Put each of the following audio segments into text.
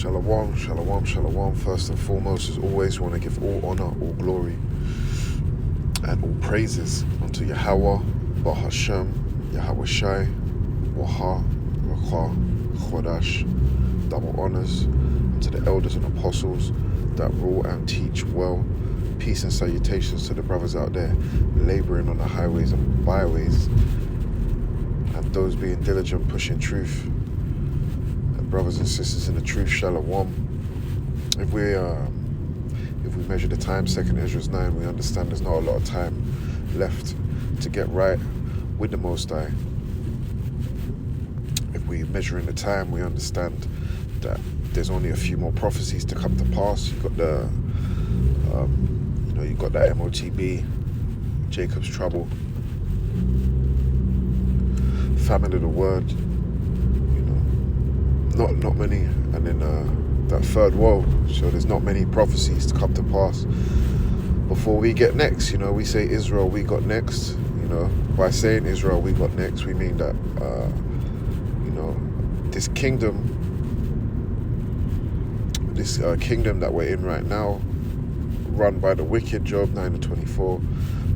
Shalom, shalom, shalom. First and foremost, as always, we want to give all honor, all glory, and all praises unto Yahweh, Bahashem, Yahweh Shai, Waha, Rakha, Chodash. Double honors unto the elders and apostles that rule and teach well. Peace and salutations to the brothers out there laboring on the highways and byways, and those being diligent, pushing truth. Brothers and sisters in the truth, shalom. If we measure the time, 2esdras 9, we understand there's not a lot of time left to get right with the Most High. If we measure in the time, we understand that there's only a few more prophecies to come to pass. You've got the, you've got that MOTB, Jacob's trouble, famine of the word. Not many, and then that third woe. So there's not many prophecies to come to pass before we get next. We say Israel, we got next. By saying Israel, we got next, we mean that this kingdom, kingdom that we're in right now, run by the wicked, Job 9:24,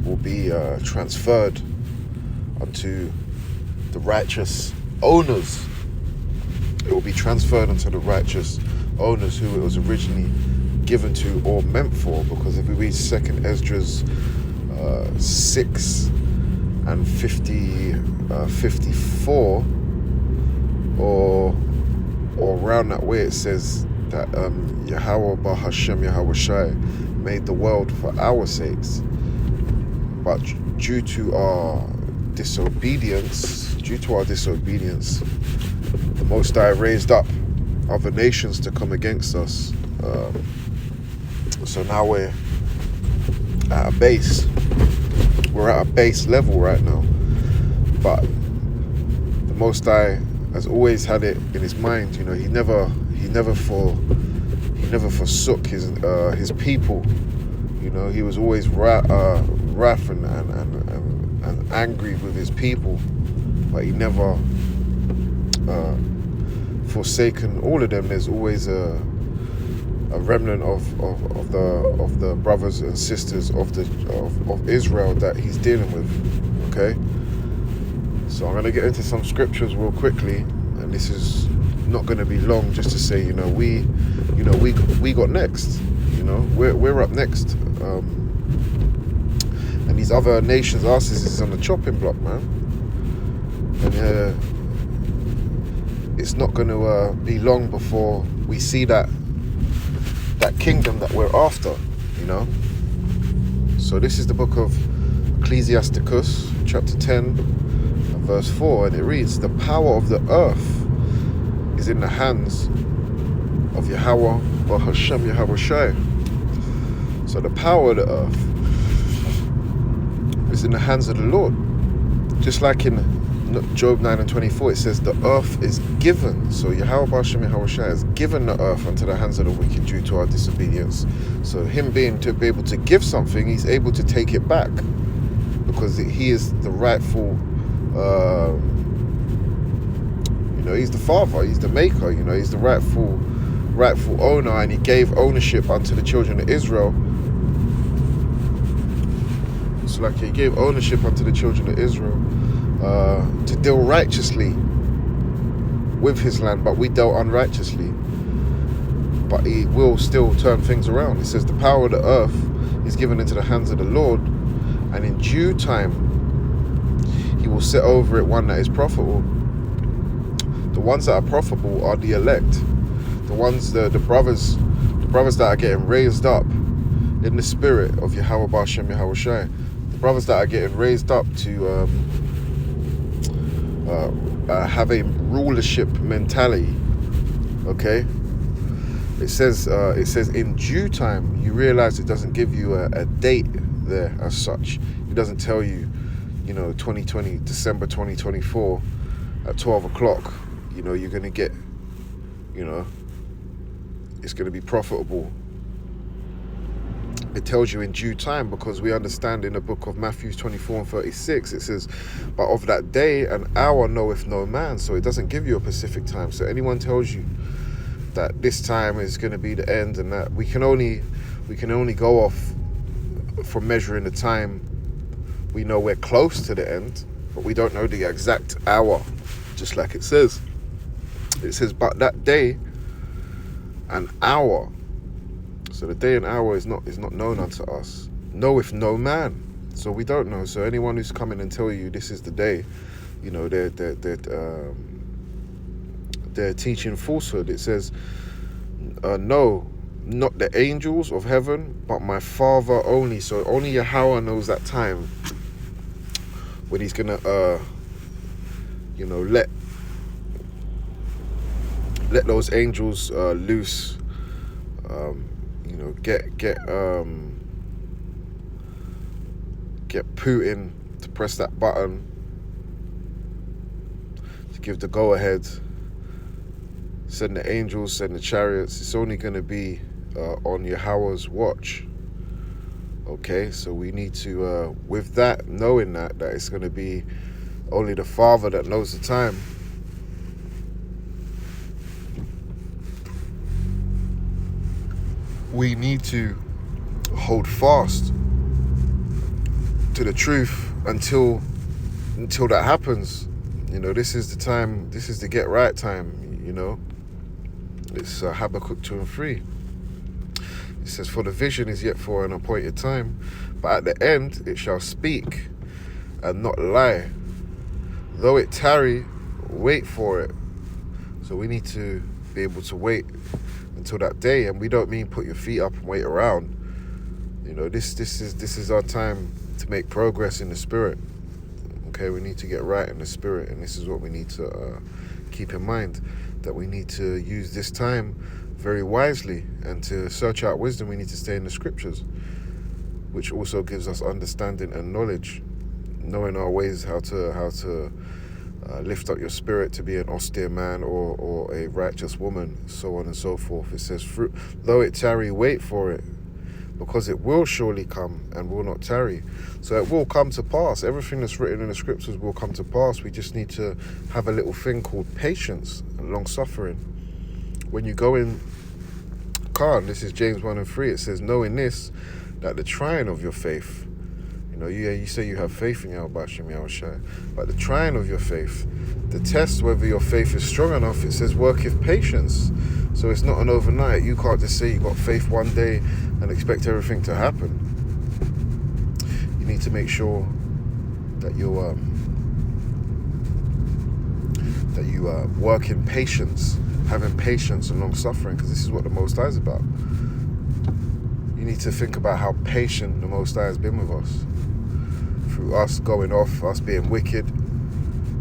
will be transferred unto the righteous owners. It will be transferred onto the righteous owners who it was originally given to or meant for. Because if we read 2esdras 6 and 54, or around that way, it says that Yahweh Bahashem Yahweh Shai made the world for our sakes, but due to our disobedience, the Most High raised up other nations to come against us. So now we're at a base. We're at a base level right now. But the Most High has always had it in his mind. He never forsook his people. He was always wrath and angry with his people, but he never forsaken all of them. There's always a remnant of the brothers and sisters of Israel that he's dealing with. Okay, so I'm going to get into some scriptures real quickly, and this is not going to be long. Just to say, we got next. We're up next, and these other nations' asses is on the chopping block, man. And it's not going to be long before we see that kingdom that we're after, So this is the book of Ecclesiasticus, chapter 10, and verse 4, and it reads, "The power of the earth is in the hands of Yahweh, or Hashem Yahweh Shai." So the power of the earth is in the hands of the Lord. Just like in Job 9:24, it says the earth is given. So Yahweh Bashem Yahweh Shai has given the earth unto the hands of the wicked due to our disobedience. So him being to be able to give something, he's able to take it back, because he is the rightful, he's the father, he's the maker, he's the rightful owner, and he gave ownership unto the children of Israel. So like he gave ownership unto the children of Israel to deal righteously with his land, but we dealt unrighteously. But he will still turn things around. It says the power of the earth is given into the hands of the Lord, and in due time he will set over it one that is profitable. The ones that are profitable are the elect, the brothers that are getting raised up in the spirit of Yahweh Bashem Yahweh Shai, the brothers that are getting raised up to have a rulership mentality. Okay, it says in due time. You realize it doesn't give you a date there as such. It doesn't tell you, 2020 December 2024 at 12 o'clock. You're gonna get, it's gonna be profitable. It tells you in due time, because we understand in the book of Matthew 24:36, it says, "But of that day and hour knoweth no man." So it doesn't give you a specific time. So anyone tells you that this time is going to be the end, and that we can only go off from measuring the time. We know we're close to the end, but we don't know the exact hour, just like it says. It says, but that day and hour. So the day and hour is not known unto us. Knoweth no man. So we don't know. So anyone who's coming and tell you this is the day, you know, they're teaching falsehood. It says, no, not the angels of heaven, but my Father only. So only Yahweh knows that time when he's gonna let those angels loose, get Putin to press that button to give the go ahead, send the angels, send the chariots. It's only going to be on Yahweh's watch. Okay, so we need to, with that, knowing that it's going to be only the Father that knows the time, we need to hold fast to the truth until that happens. You know, this is the time, this is the get right time, you know. It's Habakkuk 2 and 3. It says, for the vision is yet for an appointed time, but at the end it shall speak and not lie. Though it tarry, wait for it. So we need to be able to wait until that day, and we don't mean put your feet up and wait around. You know, this is our time to make progress in the spirit. Okay, we need to get right in the spirit, and this is what we need to keep in mind, that we need to use this time very wisely, and to search out wisdom we need to stay in the scriptures, which also gives us understanding and knowledge, knowing our ways, how to lift up your spirit to be an austere man or a righteous woman, so on and so forth. It says, though it tarry, wait for it, because it will surely come and will not tarry. So it will come to pass. Everything that's written in the scriptures will come to pass. We just need to have a little thing called patience and long suffering. When you go in Khan, this is James 1 and 3, it says, knowing this, that the trying of your faith, you know, you say you have faith in Yahweh Hashem Yahushua, but the trying of your faith, the test whether your faith is strong enough, it says worketh patience. So it's not an overnight. You can't just say you got faith one day and expect everything to happen. You need to make sure that you work in patience, having patience and long suffering, because this is what the Most High is about. You need to think about how patient the Most High has been with us. Through us going off, us being wicked,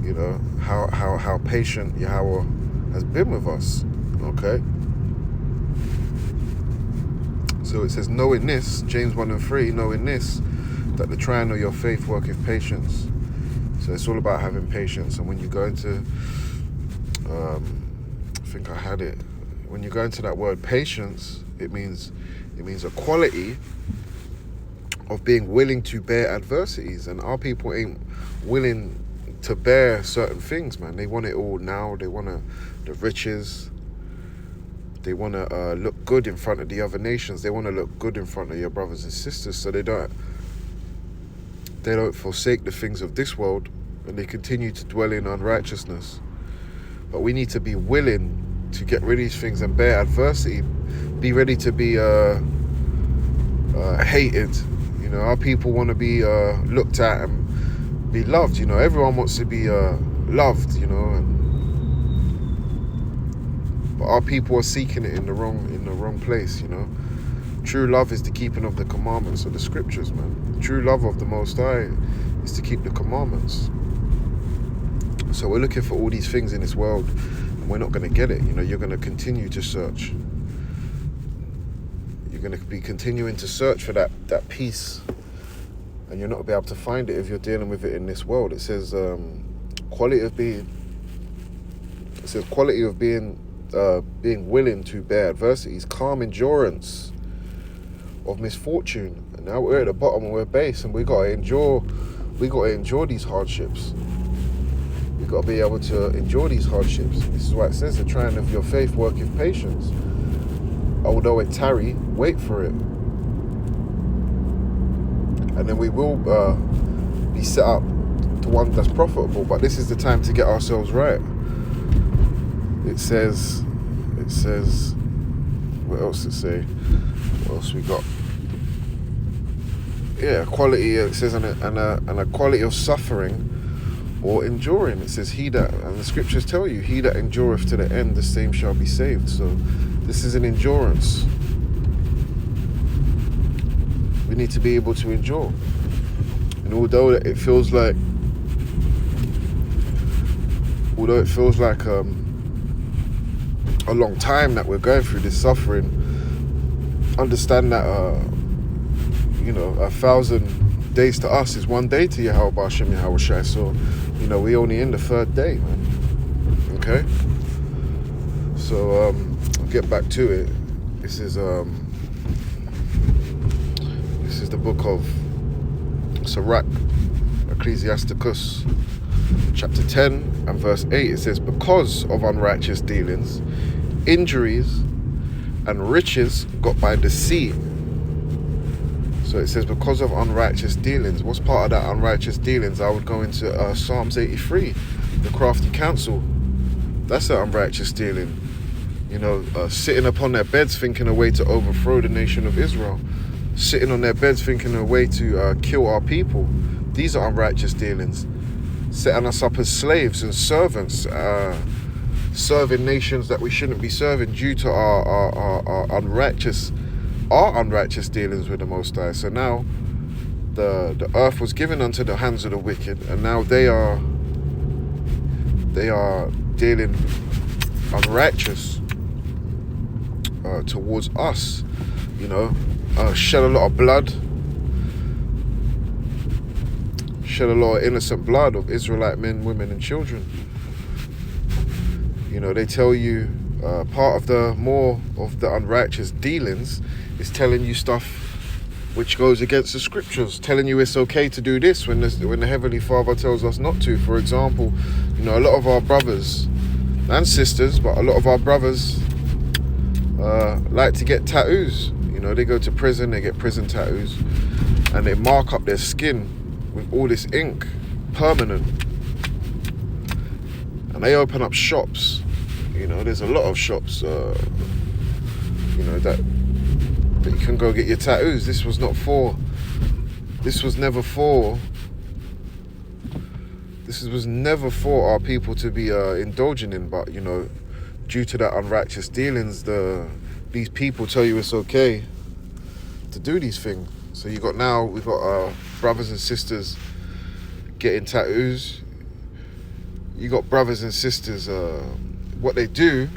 you know, how patient Yahweh has been with us. Okay? So it says, knowing this, James 1 and 3, knowing this, that the trying of your faith worketh patience. So it's all about having patience. And when you go into, I think I had it, when you go into that word patience, it means a quality of being willing to bear adversities. And our people ain't willing to bear certain things, man. They want it all now. They want the riches. They want to look good in front of the other nations. They want to look good in front of your brothers and sisters. So they don't forsake the things of this world, and they continue to dwell in unrighteousness. But we need to be willing to get rid of these things and bear adversity. Be ready to be hated. You know, our people want to be looked at and be loved. You know, everyone wants to be loved. You know, but our people are seeking it in the wrong place. You know, true love is the keeping of the commandments of the scriptures, man. The true love of the Most High is to keep the commandments. So we're looking for all these things in this world, and we're not going to get it. You know, you're going to continue to search. You're going to be continuing to search for that peace, and you're not going to be able to find it if you're dealing with it in this world. It says quality of being willing to bear adversities, calm endurance of misfortune. And now we're at the bottom and we're base, and we got to endure these hardships. You've got to be able to endure these hardships. This is why it says the trying of your faith worketh patience. Although it tarry, wait for it. And then we will be set up to one that's profitable. But this is the time to get ourselves right. It says, what else does it say? What else we got? Yeah, quality, it says, and a quality of suffering or enduring. It says, he that, and the scriptures tell you, he that endureth to the end, the same shall be saved. So this is an endurance. We need to be able to endure. And although it feels like a long time that we're going through this suffering, understand that 1,000 days to us is one day to Yahweh Hashem Yahweh Shai. So we only in the third day, man. Okay, so I'll get back to it. This is the book of Sirach, Ecclesiasticus, chapter 10 and verse 8. It says, because of unrighteous dealings, injuries and riches got by deceit. So it says, because of unrighteous dealings. What's part of that unrighteous dealings? I would go into Psalms 83, the crafty counsel. That's an unrighteous dealing. Sitting upon their beds thinking a way to overthrow the nation of Israel. Sitting on their beds thinking a way to kill our people. These are unrighteous dealings. Setting us up as slaves and servants, serving nations that we shouldn't be serving due to our unrighteous dealings with the Most High. So now the earth was given unto the hands of the wicked, and now they are dealing unrighteous towards us. Shed a lot of blood, shed a lot of innocent blood of Israelite men, women and children. They tell you part of the more of the unrighteous dealings is telling you stuff which goes against the scriptures, telling you it's okay to do this when the Heavenly Father tells us not to. For example, a lot of our brothers and sisters, but a lot of our brothers like to get tattoos. They go to prison, they get prison tattoos, and they mark up their skin with all this ink, permanent. And they open up shops. There's a lot of shops, that you can go get your tattoos. This was never for our people to be indulging in, but due to that unrighteous dealings, these people tell you it's okay to do these things. So we've got brothers and sisters getting tattoos. You got brothers and sisters, what they do,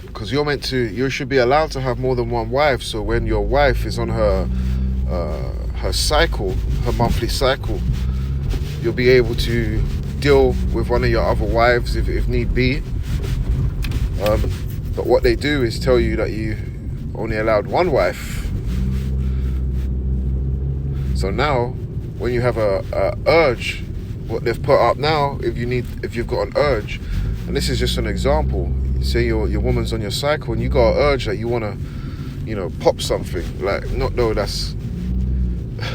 because you should be allowed to have more than one wife. So when your wife is on her cycle, her monthly cycle, you'll be able to deal with one of your other wives if need be. But what they do is tell you that you only allowed one wife. So now, when you have a urge, what they've put up now, if you've got an urge, and this is just an example. Say your woman's on your cycle and you got an urge that you want to, pop something. Like, not though that's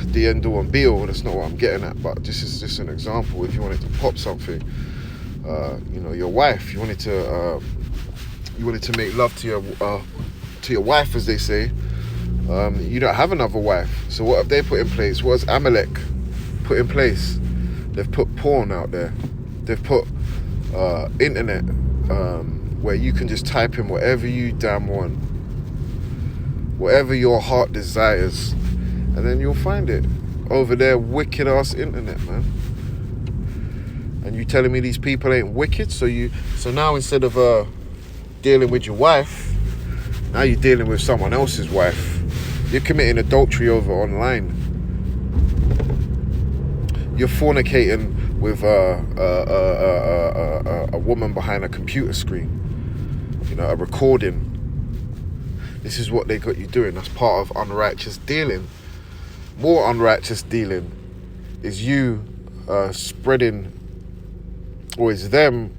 the end all and be all. That's not what I'm getting at. But this is just an example. If you wanted to pop something, your wife, you wanted to make love to your wife, as they say. You don't have another wife. So what have they put in place? What has Amalek put in place? They've put porn out there. They've put internet, where you can just type in whatever you damn want, whatever your heart desires, and then you'll find it over there. Wicked ass internet, man. And you telling me these people ain't wicked? So now instead of dealing with your wife, now you're dealing with someone else's wife. You're committing adultery over online. You're fornicating with a woman behind a computer screen, a recording. This is what they got you doing. That's part of unrighteous dealing. More unrighteous dealing is you spreading, or it's them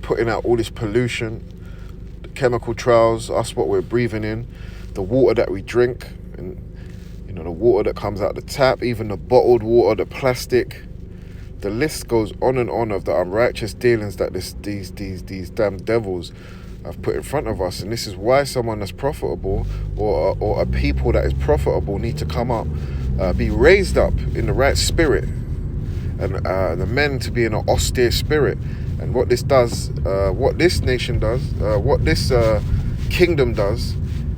putting out all this pollution, the chemical trails, us what we're breathing in, the water that we drink, and the water that comes out the tap, even the bottled water, the plastic. The list goes on and on of the unrighteous dealings that these damn devils have put in front of us. And this is why someone that's profitable, or a people that is profitable, need to come up, be raised up in the right spirit, and the men to be in an austere spirit. And what this does, what this nation does, what this kingdom does,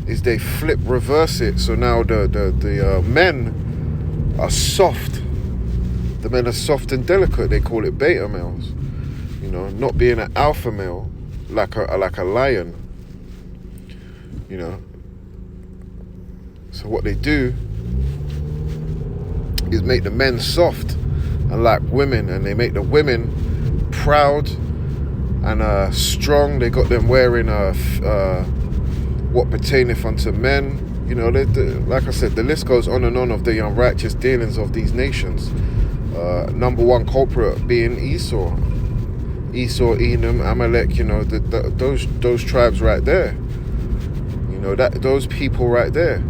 is they reverse it. So now the men are soft. The men are soft and delicate. They call it beta males. Not being an alpha male like a lion. So what they do is make the men soft and like women, and they make the women proud and strong. They got them wearing what pertaineth unto men. Like I said, the list goes on and on of the unrighteous dealings of these nations. Number one culprit being Esau, Edom, Amalek. Those tribes right there. Those people right there.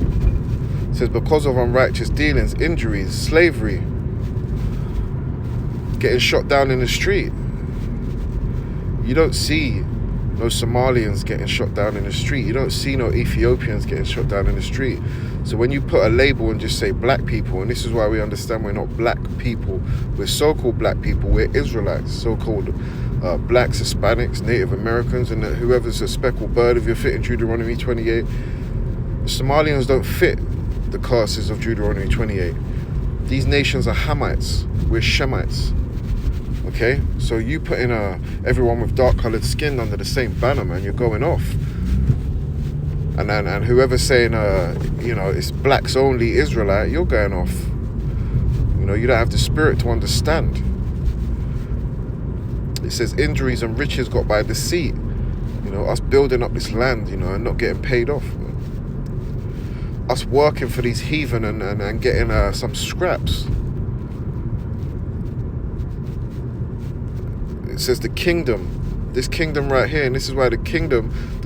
It says because of unrighteous dealings, injuries, slavery, getting shot down in the street. You don't see no Somalians getting shot down in the street. You don't see no Ethiopians getting shot down in the street. So when you put a label and just say black people, and this is why we understand we're not black people, we're so-called black people, we're Israelites, so-called blacks, Hispanics, Native Americans, and whoever's a speckled bird, if you're fitting Deuteronomy 28. The Somalians don't fit the curses of Deuteronomy 28. These nations are Hamites, we're Shemites. Okay, so you put in everyone with dark-coloured skin under the same banner, man, you're going off. And whoever's saying, it's blacks only Israelite, you're going off. You don't have the spirit to understand. It says injuries and riches got by deceit. Us building up this land, and not getting paid off. Us working for these heathen and getting some scraps. It says the kingdom, this kingdom right here, and this is why the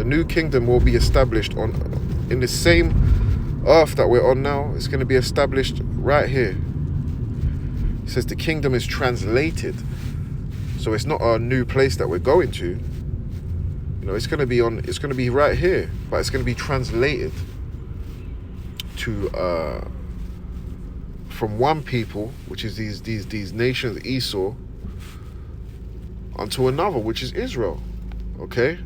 new kingdom will be established in the same earth that we're on now. It's going to be established right here. It says the kingdom is translated, so it's not a new place that we're going to. It's going to be right here, but it's going to be translated to from one people, which is these nations, Esau, unto another, which is Israel. Okay,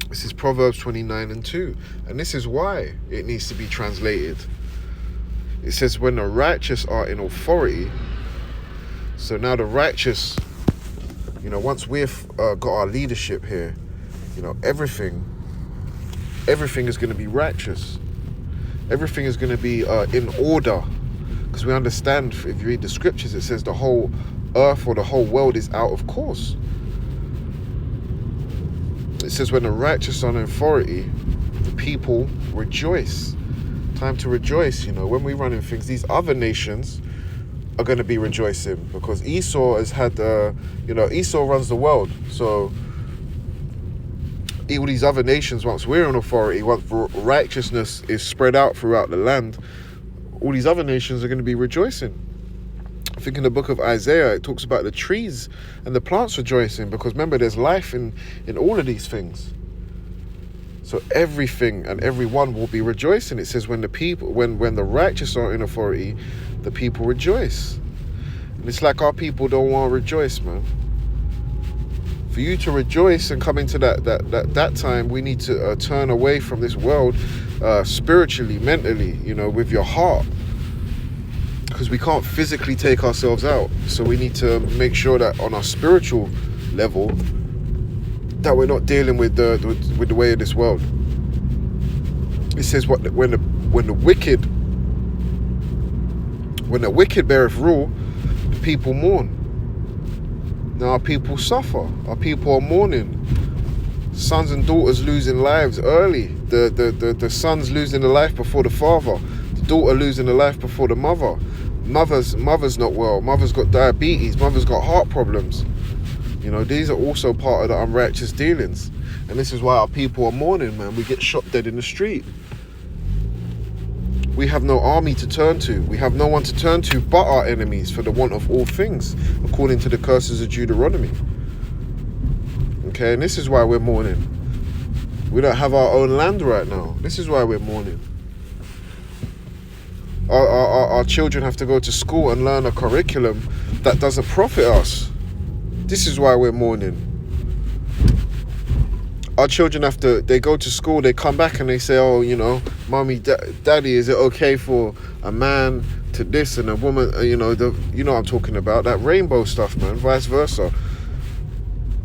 this is Proverbs 29:2, and this is why it needs to be translated. It says when the righteous are in authority. So now the righteous, once we've got our leadership here, everything is going to be righteous. Everything is going to be in order, because we understand, if you read the scriptures, it says the whole earth or the whole world is out of course. It says when the righteous are in authority, the people rejoice. Time to rejoice. When we run in things, these other nations are going to be rejoicing, because Esau has had Esau runs the world. So all these other nations, once we're in authority, once righteousness is spread out throughout the land, all these other nations are going to be rejoicing. I think in the book of Isaiah, it talks about the trees and the plants rejoicing, because remember, there's life in all of these things. So everything and everyone will be rejoicing. It says when the righteous are in authority, the people rejoice. And it's like our people don't want to rejoice, man. For you to rejoice and come into that time, we need to turn away from this world, spiritually, mentally, with your heart. Because we can't physically take ourselves out. So we need to make sure that on our spiritual level, that we're not dealing with the way of this world. It says when the wicked beareth rule, the people mourn. Now our people suffer. Our people are mourning. Sons and daughters losing lives early. The sons losing the life before the father. daughter losing the life before the mother. Mother's not well. Mother's got diabetes. Mother's got heart problems. You know, these are also part of the unrighteous dealings. And this is why our people are mourning, man. We get shot dead in the street. We have no army to turn to. We have no one to turn to but our enemies for the want of all things, according to the curses of Deuteronomy. Okay, and this is why we're mourning. We don't have our own land right now. This is why we're mourning. Our children have to go to school and learn a curriculum that doesn't profit us. This is why we're mourning. Our children they go to school, they come back and they say, oh, you know, mommy, daddy, is it okay for a man to this and a woman, you know what I'm talking about, that rainbow stuff, man, vice versa.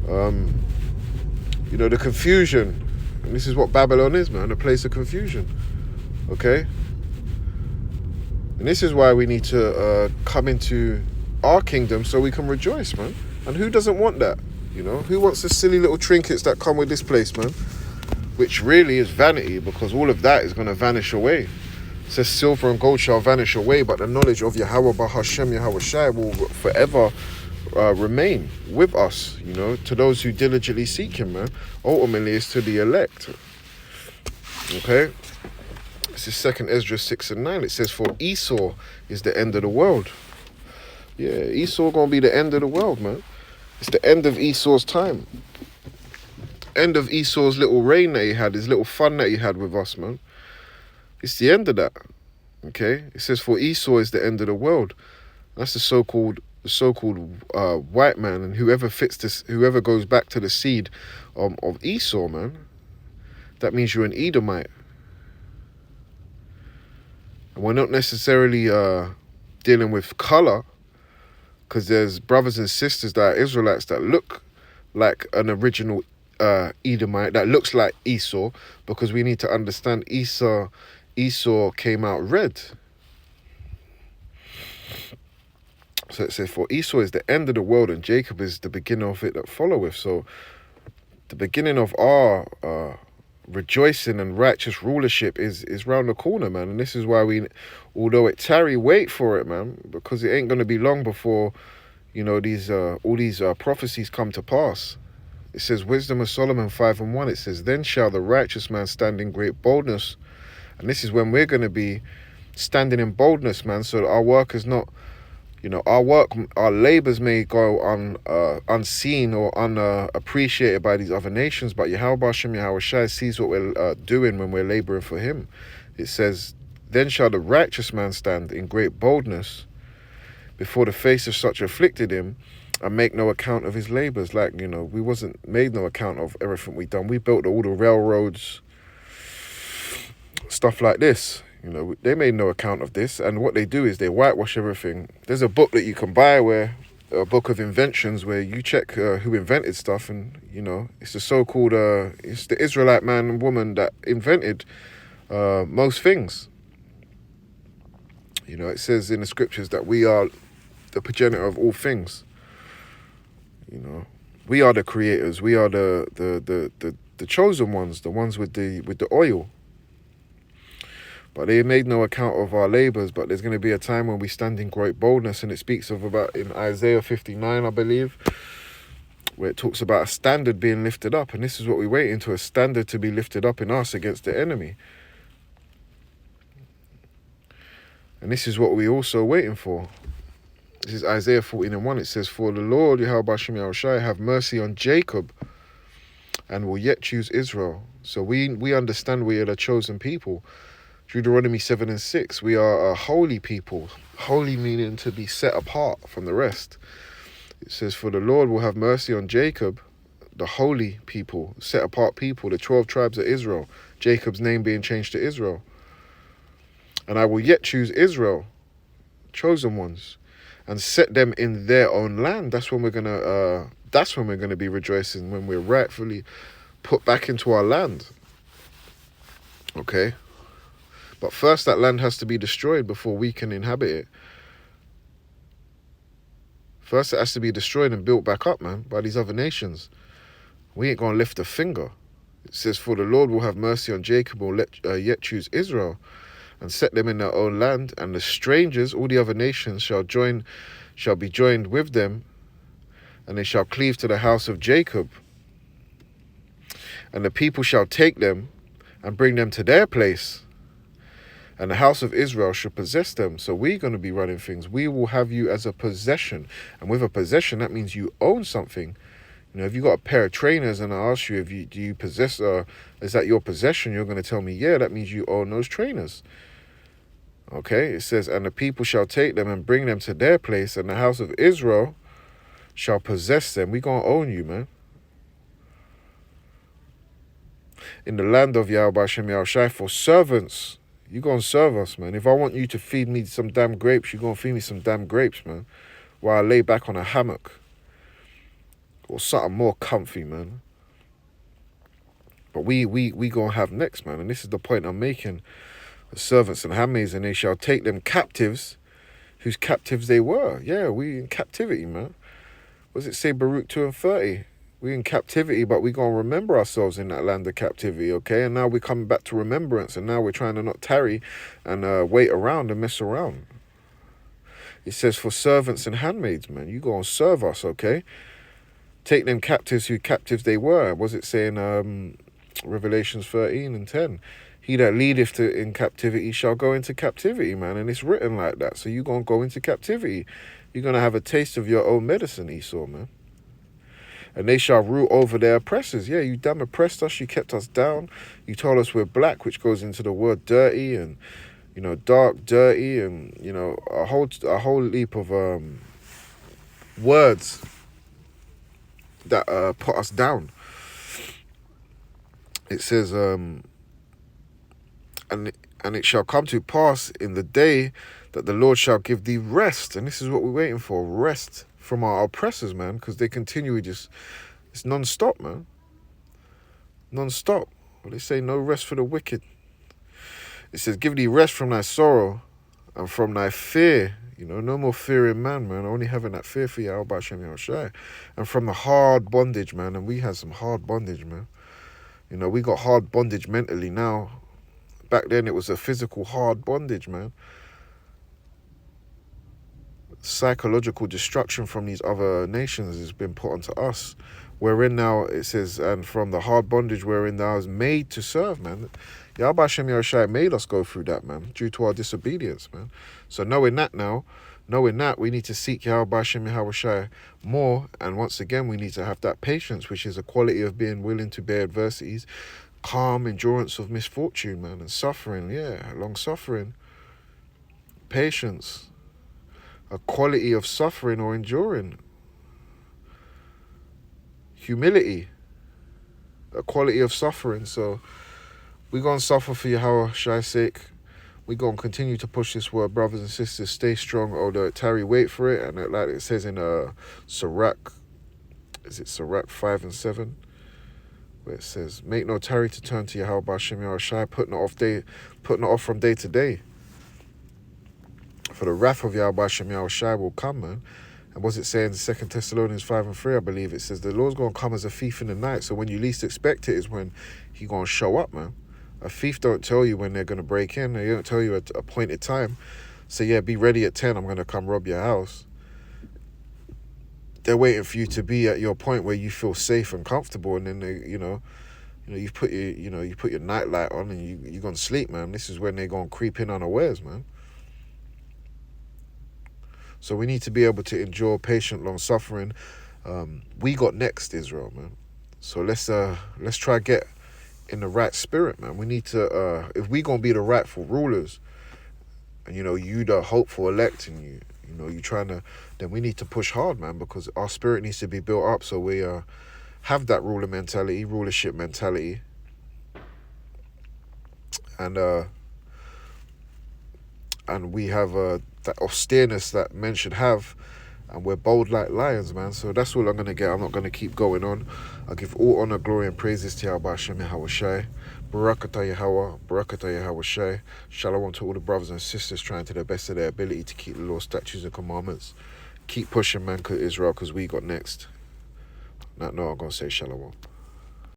You know, the confusion. And this is what Babylon is, man, a place of confusion. Okay? And this is why we need to come into our kingdom so we can rejoice, man. And who doesn't want that? You know, who wants the silly little trinkets that come with this place, man? Which really is vanity, because all of that is going to vanish away. It says silver and gold shall vanish away, but the knowledge of Yahweh Bahashem Yahweh Shai will forever remain with us, you know, to those who diligently seek him, man. Ultimately, it's to the elect. Okay? This is 2esdras 6 and 9. It says, for Esau is the end of the world. Yeah, Esau going to be the end of the world, man. It's the end of Esau's time. End of Esau's little reign that he had, his little fun that he had with us, man. It's the end of that. Okay? It says, for Esau is the end of the world. That's the so-called white man, and whoever goes back to the seed of Esau, man, that means you're an Edomite. And we're not necessarily dealing with color, because there's brothers and sisters that are Israelites that look like an original Edomite, that looks like Esau, because we need to understand Esau came out red. So it says, for Esau is the end of the world, and Jacob is the beginning of it that followeth. So the beginning of our rejoicing and righteous rulership is round the corner, man. And this is why we, although it tarry, wait for it, man, because it ain't going to be long before, you know, all these prophecies come to pass. It says, Wisdom of Solomon 5 and 1. It says, then shall the righteous man stand in great boldness. And this is when we're going to be standing in boldness, man, so that our work is not, you know, our labors may go unseen or unappreciated by these other nations, but Yahweh Hashem Yahweh Shai sees what we're doing when we're laboring for him. It says, then shall the righteous man stand in great boldness before the face of such afflicted him, and make no account of his labors. Like, you know, we wasn't made no account of everything we done. We built all the railroads, stuff like this. You know, they made no account of this. And what they do is they whitewash everything. There's a book that you can buy, a book of inventions, where you check who invented stuff. And, you know, it's the so-called, it's the Israelite man and woman that invented most things. You know, it says in the scriptures that we are the progenitor of all things. You know, we are the creators. We are the chosen ones, the ones with the oil. But they made no account of our labors. But there's going to be a time when we stand in great boldness, and it speaks of about in Isaiah 59, I believe, where it talks about a standard being lifted up. And this is what we wait into, a standard to be lifted up in us against the enemy. And this is what we're also waiting for. This is Isaiah 14 and 1. It says, for the Lord, Yahweh Hashem Yahweh Shai, have mercy on Jacob and will yet choose Israel. So we understand we are the chosen people. Deuteronomy 7 and 6, we are a holy people. Holy meaning to be set apart from the rest. It says, for the Lord will have mercy on Jacob, the holy people, set apart people, the 12 tribes of Israel. Jacob's name being changed to Israel. And I will yet choose Israel, chosen ones, and set them in their own land. That's when we're gonna be rejoicing, when we're rightfully put back into our land. Okay? But first that land has to be destroyed before we can inhabit it. First it has to be destroyed and built back up, man, by these other nations. We ain't gonna lift a finger. It says, for the Lord will have mercy on Jacob, will yet choose Israel. and set them in their own land, and the strangers, all the other nations, shall be joined with them, and they shall cleave to the house of Jacob. And the people shall take them and bring them to their place, and the house of Israel shall possess them. So we're going to be running things. We will have you as a possession. And with a possession, that means you own something. You know, if you got a pair of trainers and I ask you, do you possess, is that your possession? You're going to tell me, yeah, that means you own those trainers. Okay, it says, and the people shall take them and bring them to their place, and the house of Israel shall possess them. We're going to own you, man. In the land of Yahweh Hashem Yahushai for servants. You going to serve us, man. If I want you to feed me some damn grapes, you're going to feed me some damn grapes, man. While I lay back on a hammock. Or something more comfy, man. But we going to have next, man. And this is the point I'm making. The servants and handmaids, and they shall take them captives, whose captives they were. Yeah, we in captivity, man. What does it say, Baruch 2:30? We in captivity, but we going to remember ourselves in that land of captivity, okay? And now we're coming back to remembrance, and now we're trying to not tarry and wait around and mess around. It says, for servants and handmaids, man, you going to serve us, okay? Take them captives who captives they were. Was it saying Revelations 13:10? He that leadeth in captivity shall go into captivity, man. And it's written like that. So you're going to go into captivity. You're going to have a taste of your own medicine, Esau, man. And they shall rule over their oppressors. Yeah, you damn oppressed us. You kept us down. You told us we're black, which goes into the word dirty and, you know, dark, dirty, and, you know, a whole leap of words that put us down. It says, and it shall come to pass in the day that the Lord shall give thee rest. And this is what we're waiting for, rest from our oppressors, man, because they continue it's non-stop, man. Non-stop. Well, they say no rest for the wicked. It says, give thee rest from thy sorrow and from thy fear. You know, no more fearing man, man. Only having that fear for Yahweh Hashem Yahushai. And from the hard bondage, man. And we had some hard bondage, man. You know, we got hard bondage mentally now. Back then, it was a physical hard bondage, man. Psychological destruction from these other nations has been put onto us. Wherein now, it says, and from the hard bondage wherein thou is made to serve, man. Yahweh Hashem Yahushai made us go through that, man, due to our disobedience, man. So knowing that, we need to seek Yahweh Hashem Yahushai more. And once again, we need to have that patience, which is a quality of being willing to bear adversities, calm endurance of misfortune, man, and suffering, yeah, long suffering, patience, a quality of suffering or enduring, humility, a quality of suffering. So we're going to suffer for Yahweh's sake. We're going to continue to push this word, brothers and sisters. Stay strong, although tarry, wait for it. And like it says in Sirach, is it Sirach 5:7? Where it says, make no tarry to turn to Yahweh Hashem Yahushai, putting it off from day to day. For the wrath of Yahweh Hashem Yahushai will come, man. And what's it saying in 2 Thessalonians 5:3, I believe? It says the Lord's going to come as a thief in the night. So when you least expect it is when He's going to show up, man. A thief don't tell you when they're going to break in. They don't tell you at a appointed time. So yeah, be ready at 10. I'm going to come rob your house. They're waiting for you to be at your point where you feel safe and comfortable, and then they, you put your nightlight on and you're going to sleep, man. This is when they're going to creep in unawares, man. So we need to be able to endure patient, long suffering. We got next, Israel, man. So let's try get in the right spirit, man. We need to, if we gonna be the rightful rulers, and you the hopeful elect, and you trying to, then we need to push hard, man, because our spirit needs to be built up so we have that rulership mentality, and we have that austereness that men should have, and we're bold like lions, man. So that's all I'm going to get. I'm not going to keep going on. I give all honor, glory, and praises to Yahweh Hashem Yahushai. Barakatah Yahweh, Barakatah Yahushai. Shalom to all the brothers and sisters trying to the best of their ability to keep the law, statutes, and commandments. Keep pushing, man, Israel, because we got next. No, I'm going to say shalom.